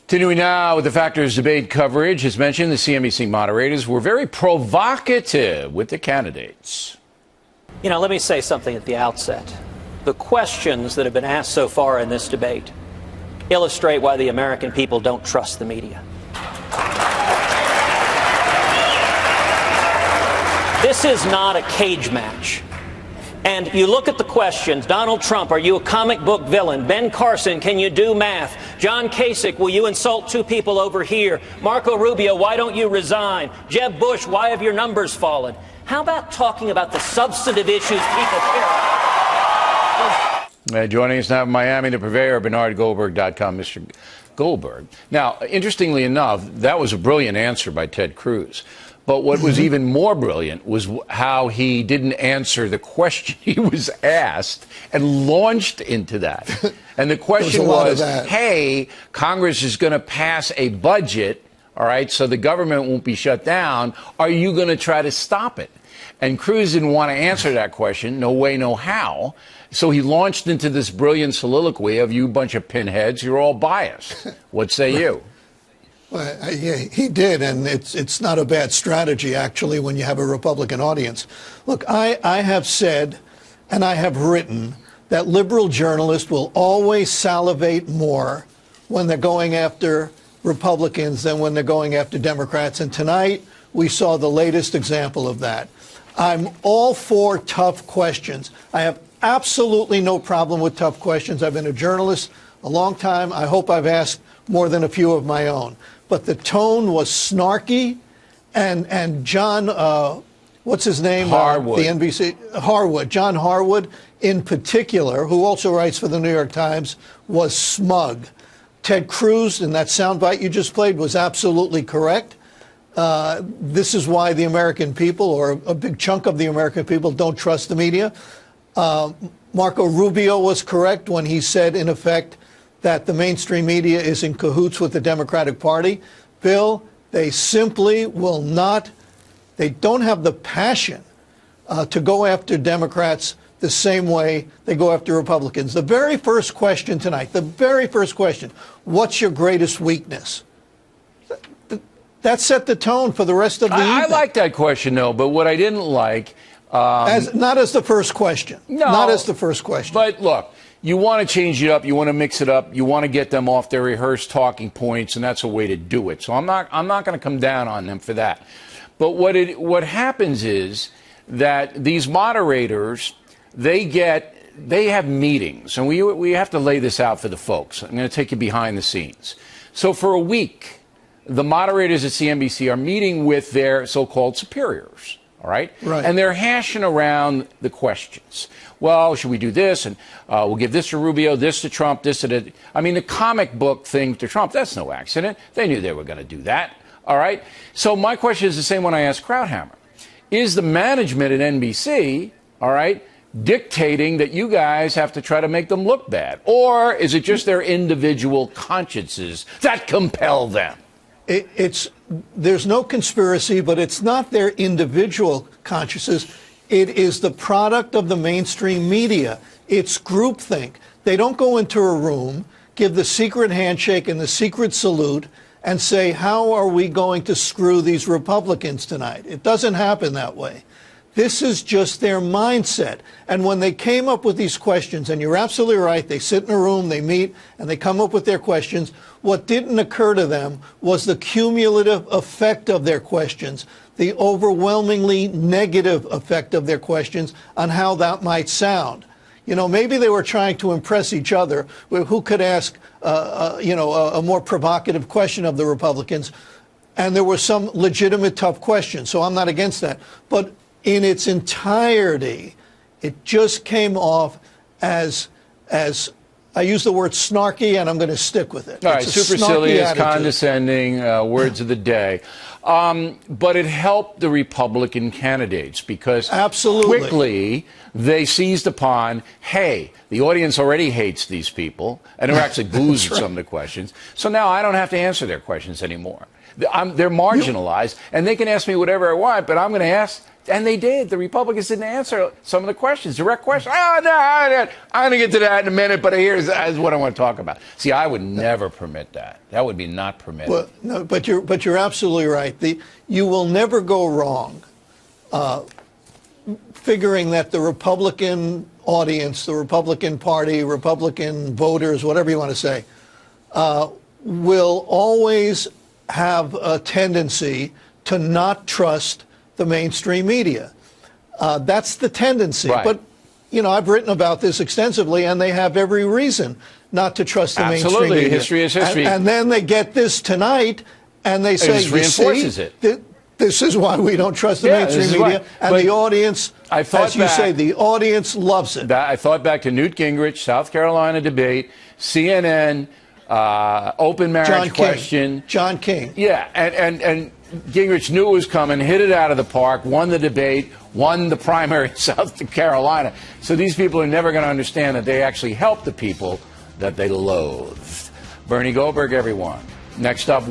Continuing now with the Factors debate coverage, as mentioned, the CNBC moderators were very provocative with the candidates. You know, let me say something at the outset. The questions that have been asked so far in this debate illustrate why the American people don't trust the media. This is not a cage match. And you look at the questions. Donald Trump, are you a comic book villain? Ben Carson, can you do math? John Kasich, will you insult two people over here? Marco Rubio, why don't you resign? Jeb Bush, why have your numbers fallen? How about talking about the substantive issues people care about? Joining us now from Miami, the purveyor of BernardGoldberg.com, Mr. Goldberg. Now, interestingly enough, that was a brilliant answer by Ted Cruz. But what was even more brilliant was how he didn't answer the question he was asked and launched into that. And the question was, hey, Congress is going to pass a budget, all right, so the government won't be shut down. Are you going to try to stop it? And Cruz didn't want to answer that question. No way, no how. So he launched into this brilliant soliloquy of, you bunch of pinheads, you're all biased. What say you? Well, he did, and it's not a bad strategy, actually, when you have a Republican audience. Look, I have said, and I have written, that liberal journalists will always salivate more when they're going after Republicans than when they're going after Democrats. And tonight, we saw the latest example of that. I'm all for tough questions. I have absolutely no problem with tough questions. I've been a journalist a long time. I hope I've asked more than a few of my own. But the tone was snarky, and John, what's his name? Harwood. The NBC, Harwood. John Harwood, in particular, who also writes for the New York Times, was smug. Ted Cruz, in that soundbite you just played, was absolutely correct. This is why the American people, or a big chunk of the American people, don't trust the media. Marco Rubio was correct when he said, in effect, that the mainstream media is in cahoots with the Democratic Party. Bill, they simply will not, they don't have the passion to go after Democrats the same way they go after Republicans. The very first question tonight, the very first question, what's your greatest weakness? That set the tone for the rest of the evening. I like that question, though, but what I didn't like... not as the first question. No. Not as the first question. But look, you want to change it up, you want to mix it up, you want to get them off their rehearsed talking points, and that's a way to do it. So I'm not going to come down on them for that. But what happens is that these moderators, they have meetings, and we have to lay this out for the folks. I'm going to take you behind the scenes. So for a week, the moderators at CNBC are meeting with their so-called superiors. All right? Right. And they're hashing around the questions. Well, should we do this? And we'll give this to Rubio, this to Trump, this to the... I mean, the comic book thing to Trump, that's no accident. They knew they were going to do that. All right? So my question is the same one I asked Krauthammer. Is the management at NBC, all right, dictating that you guys have to try to make them look bad? Or is it just their individual consciences that compel them? There's no conspiracy, but it's not their individual consciences. It is the product of the mainstream media. It's groupthink. They don't go into a room, give the secret handshake and the secret salute, and say, how are we going to screw these Republicans tonight? It doesn't happen that way. This is just their mindset. And when they came up with these questions, and you're absolutely right, they sit in a room, they meet, and they come up with their questions. What didn't occur to them was the cumulative effect of their questions, the overwhelmingly negative effect of their questions on how that might sound. You know, maybe they were trying to impress each other, who could ask, a more provocative question of the Republicans. And there were some legitimate tough questions, so I'm not against that. But in its entirety, it just came off as I use the word snarky, and I'm going to stick with it. All right, supercilious, condescending, words of the day. But it helped the Republican candidates because absolutely quickly they seized upon, hey, the audience already hates these people, and they're actually boozed at some of the questions. So now I don't have to answer their questions anymore. They're marginalized, and they can ask me whatever I want, but I'm going to And they did. The Republicans didn't answer some of the questions, direct questions. Oh, no, I'm going to get to that in a minute, but here's what I want to talk about. See, I would never permit that. That would be not permitted. Well, no, but you're absolutely right. You will never go wrong figuring that the Republican audience, the Republican Party, Republican voters, whatever you want to say, will always have a tendency to not trust the mainstream media. That's the tendency. Right. But, you know, I've written about this extensively, and they have every reason not to trust the mainstream media. Absolutely. History is history. And then they get this tonight, and they say, just reinforces it. This is why we don't trust the mainstream media. And the audience, as you say, the audience loves it. I thought back to Newt Gingrich, South Carolina debate, CNN, open marriage question. John King. Yeah, and Gingrich knew it was coming, hit it out of the park, won the debate, won the primary in South Carolina. So these people are never going to understand that they actually helped the people that they loathed. Bernie Goldberg, everyone. Next up.